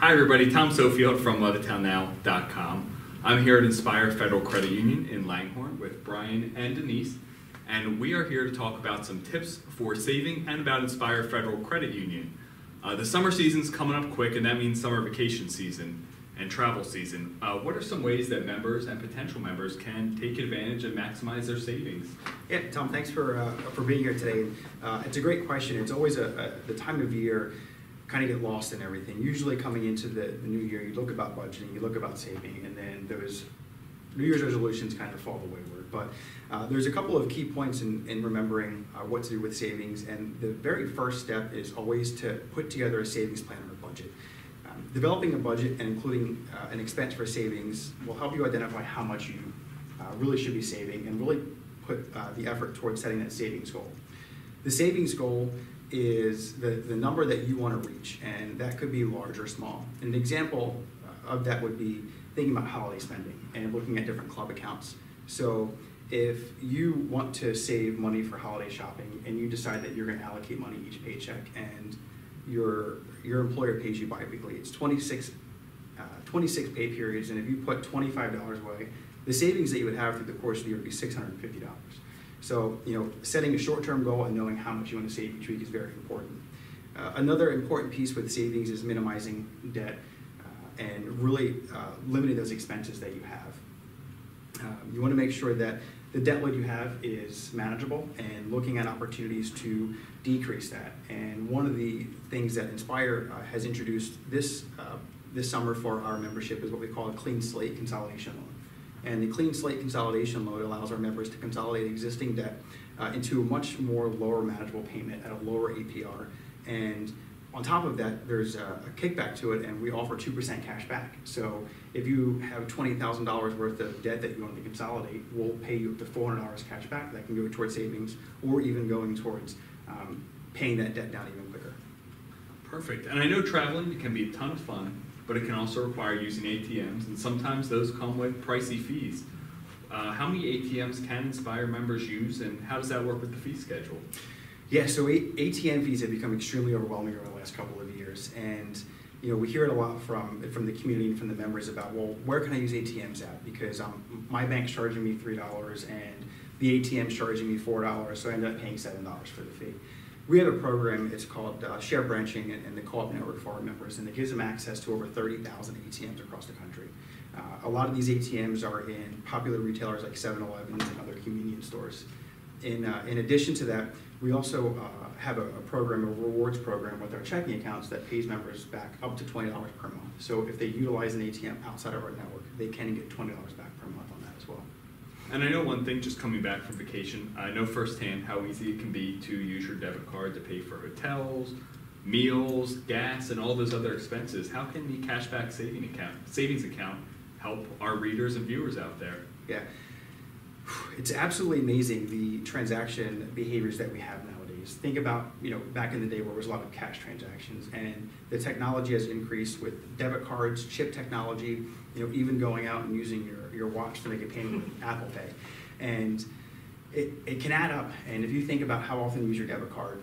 Hi everybody, Tom Sofield from levittownnow.com. I'm here at Inspire Federal Credit Union in Langhorne with Brian and Denise, and we are here to talk about some tips for saving and about Inspire Federal Credit Union. The summer season's coming up quick, and that means summer vacation season and travel season. What are some ways that members and potential members can take advantage and maximize their savings? Yeah, Tom, thanks for being here today. It's a great question. It's always the time of year kind of get lost in everything. Usually coming into the new year, you look about budgeting, you look about saving, and then those New Year's resolutions kind of fall wayward. But there's a couple of key points in remembering what to do with savings, and the very first step is always to put together a savings plan or a budget. Developing a budget and including an expense for savings will help you identify how much you really should be saving and really put the effort towards setting that savings goal. The savings goal is the number that you want to reach, and that could be large or small. An example of that would be thinking about holiday spending and looking at different club accounts. So if you want to save money for holiday shopping and you decide that you're going to allocate money each paycheck, and your employer pays you biweekly, it's 26 pay periods, and if you put $25 away, the savings that you would have through the course of the year would be $650. So, setting a short-term goal and knowing how much you want to save each week is very important. Another important piece with savings is minimizing debt and really limiting those expenses that you have. You want to make sure that the debt load you have is manageable and looking at opportunities to decrease that. And one of the things that Inspire has introduced this summer for our membership is what we call a clean slate consolidation loan. And the clean slate consolidation loan allows our members to consolidate existing debt into a much more lower manageable payment at a lower APR. And on top of that, there's a kickback to it, and we offer 2% cash back. So if you have $20,000 worth of debt that you want to consolidate, we'll pay you up to $400 cash back. That can go towards savings or even going towards paying that debt down even quicker. Perfect. And I know traveling can be a ton of fun, but it can also require using ATMs, and sometimes those come with pricey fees. How many ATMs can Inspire members use, and how does that work with the fee schedule? Yeah, so ATM fees have become extremely overwhelming over the last couple of years, and we hear it a lot from the community and from the members about, well, where can I use ATMs at? Because my bank's charging me $3 and the ATM's charging me $4, so I end up paying $7 for the fee. We have a program, it's called Share Branching and the Co-op Network for our members, and it gives them access to over 30,000 ATMs across the country. A lot of these ATMs are in popular retailers like 7-Elevens and other convenience stores. In addition to that, we also have a program, a rewards program with our checking accounts that pays members back up to $20 per month. So if they utilize an ATM outside of our network, they can get $20 back per month on that as well. And I know one thing, just coming back from vacation, I know firsthand how easy it can be to use your debit card to pay for hotels, meals, gas, and all those other expenses. How can the cashback savings account help our readers and viewers out there? Yeah, it's absolutely amazing the transaction behaviors that we have nowadays. Think about, back in the day where there was a lot of cash transactions, and the technology has increased with debit cards, chip technology, even going out and using your watch to make a payment with Apple Pay. And it can add up. And if you think about how often you use your debit card,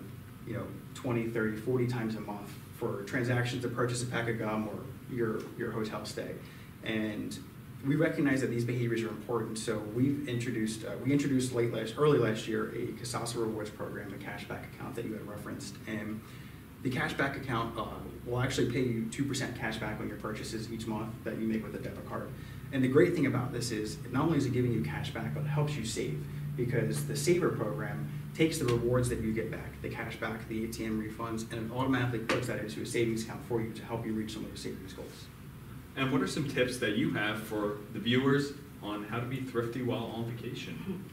20, 30, 40 times a month for transactions to purchase a pack of gum or your hotel stay. And we recognize that these behaviors are important, so we introduced early last year a Casasa Rewards program, a cashback account that you had referenced. And the cashback account will actually pay you 2% cash back on your purchases each month that you make with a debit card. And the great thing about this is, not only is it giving you cash back, but it helps you save, because the Saver program takes the rewards that you get back, the cash back, the ATM refunds, and it automatically puts that into a savings account for you to help you reach some of your savings goals. And what are some tips that you have for the viewers on how to be thrifty while on vacation?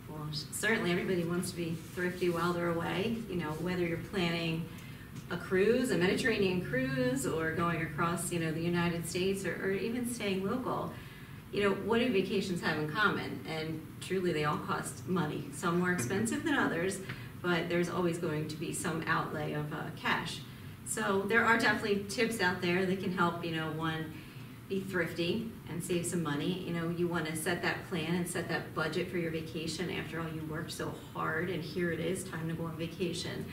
Well, certainly everybody wants to be thrifty while they're away, whether you're planning a cruise, a Mediterranean cruise, or going across, the United States, or even staying local. What do vacations have in common? And truly, they all cost money. Some more expensive than others, but there's always going to be some outlay of cash. So there are definitely tips out there that can help, one, be thrifty and save some money. You want to set that plan and set that budget for your vacation. After all, you worked so hard, and here it is, time to go on vacation.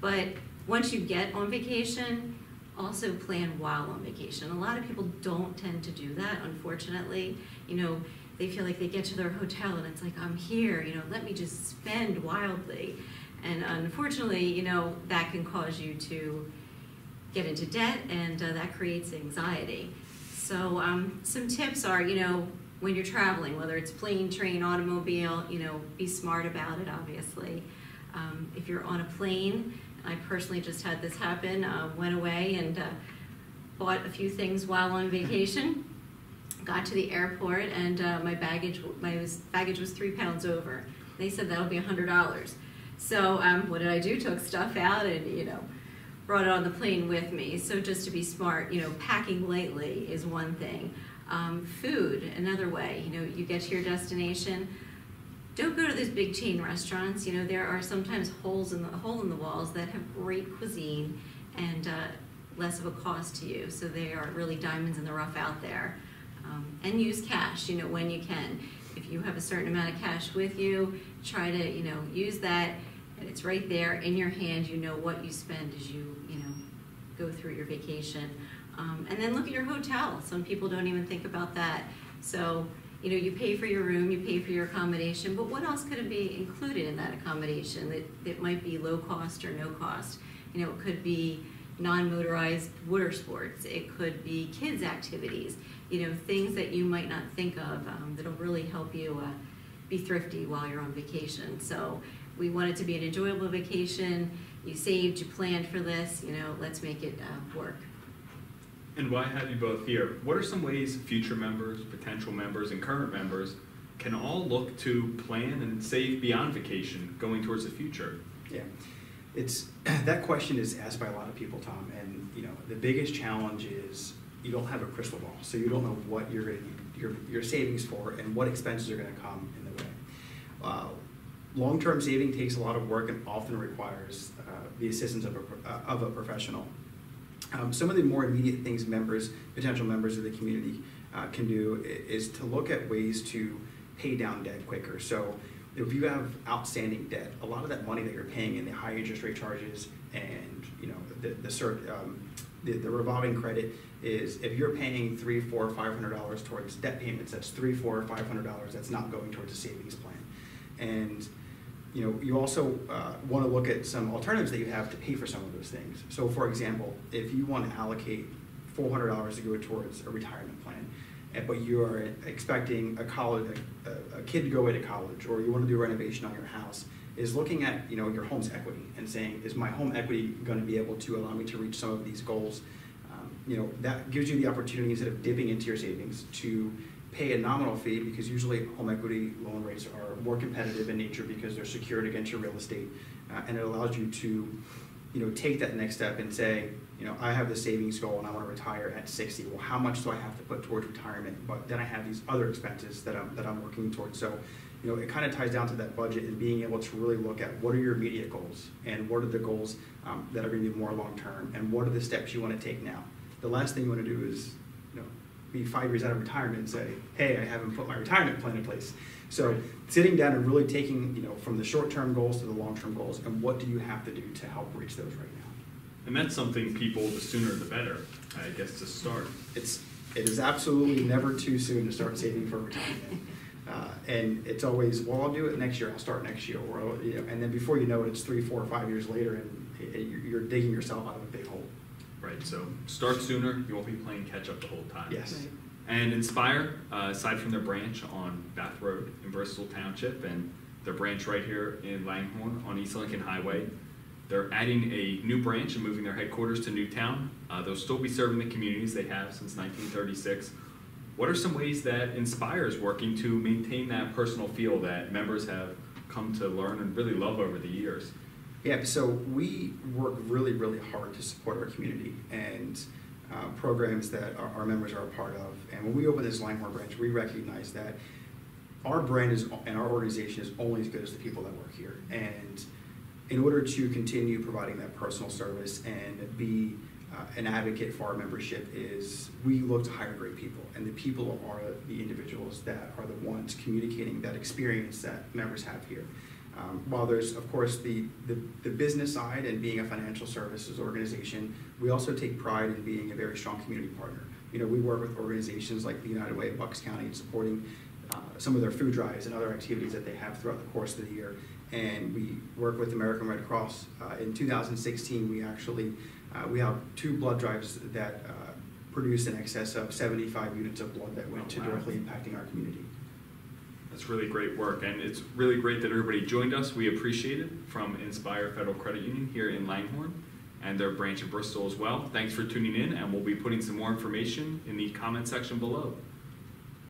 But once you get on vacation, also plan while on vacation. A lot of people don't tend to do that, unfortunately. You know, they feel like they get to their hotel and it's like, I'm here, you know, let me just spend wildly. And unfortunately, you know, that can cause you to get into debt, and that creates anxiety. So some tips are, you know, when you're traveling, whether it's plane, train, automobile, you know, be smart about it, obviously. If you're on a plane, I personally just had this happen, went away and bought a few things while on vacation, got to the airport, and my baggage was 3 pounds over. They said that'll be $100. So what did I do? Took stuff out and, you know, brought it on the plane with me. So just to be smart, you know, packing lightly is one thing. Food, another way. You know, you get to your destination, don't go to those big chain restaurants. You know, there are sometimes hole in the walls that have great cuisine and less of a cost to you. So they are really diamonds in the rough out there. And use cash, you know, when you can. If you have a certain amount of cash with you, try to, you know, use that, and it's right there in your hand. You know what you spend as you know, go through your vacation. And then look at your hotel. Some people don't even think about that. So, you know, you pay for your room, you pay for your accommodation, but what else could it be included in that accommodation that might be low cost or no cost? You know, it could be non-motorized water sports. It could be kids' activities. You know, things that you might not think of that'll really help you be thrifty while you're on vacation. So we want it to be an enjoyable vacation. You saved, you planned for this, you know, let's make it work. And why have you both here? What are some ways future members, potential members, and current members can all look to plan and save beyond vacation going towards the future? Yeah, it's that question is asked by a lot of people, Tom, and you know, the biggest challenge is you don't have a crystal ball, so you don't know what you're going to need your savings for and what expenses are going to come in the way. Long-term saving takes a lot of work and often requires the assistance of a professional. Some of the more immediate things potential members of the community can do is to look at ways to pay down debt quicker. So if you have outstanding debt, a lot of that money that you're paying in the high interest rate charges and, you know, the revolving credit is, if you're paying $300, $400, $500 towards debt payments, that's $300, $400, $500 that's not going towards a savings plan. And you know, you also want to look at some alternatives that you have to pay for some of those things. So for example, if you want to allocate $400 to go towards a retirement plan, but you are expecting a kid to go away to college, or you want to do a renovation on your house, is looking at, you know, your home's equity and saying, is my home equity going to be able to allow me to reach some of these goals? You know, that gives you the opportunity, instead of dipping into your savings, to pay a nominal fee, because usually home equity loan rates are more competitive in nature because they're secured against your real estate, and it allows you to, you know, take that next step and say, you know, I have the savings goal and I want to retire at 60. Well, how much do I have to put towards retirement? But then I have these other expenses that I'm working towards. So, you know, it kind of ties down to that budget and being able to really look at what are your immediate goals and what are the goals that are going to be more long term, and what are the steps you want to take now. The last thing you want to do is, you know, be 5 years out of retirement and say, hey, I haven't put my retirement plan in place. So sitting down and really taking, you know, from the short-term goals to the long-term goals, and what do you have to do to help reach those right now? And that's something people, the sooner the better, I guess, to start. It is absolutely never too soon to start saving for retirement. And it's always, well, I'll do it next year, I'll start next year, or, you know, and then before you know it, it's 3, 4, 5 years later, and you're digging yourself out of a big hole. Right, so start sooner, you won't be playing catch up the whole time. Yes. Right. And Inspire, aside from their branch on Bath Road in Bristol Township and their branch right here in Langhorne on East Lincoln Highway, they're adding a new branch and moving their headquarters to Newtown. They'll still be serving the communities they have since 1936. What are some ways that Inspire is working to maintain that personal feel that members have come to learn and really love over the years? Yeah, so we work really, really hard to support our community and programs that our members are a part of. And when we open this Langhorne branch, we recognize that our brand and our organization is only as good as the people that work here. And in order to continue providing that personal service and be an advocate for our membership, is we look to hire great people. And the people are the individuals that are the ones communicating that experience that members have here. While there's, of course, the business side and being a financial services organization, we also take pride in being a very strong community partner. You know, we work with organizations like the United Way of Bucks County, supporting some of their food drives and other activities that they have throughout the course of the year. And we work with American Red Cross. In 2016, we actually we have 2 blood drives that produced in excess of 75 units of blood that went to directly impacting our community. That's really great work, and it's really great that everybody joined us. We appreciate it, from Inspire Federal Credit Union here in Langhorne and their branch in Bristol as well. Thanks for tuning in, and we'll be putting some more information in the comment section below.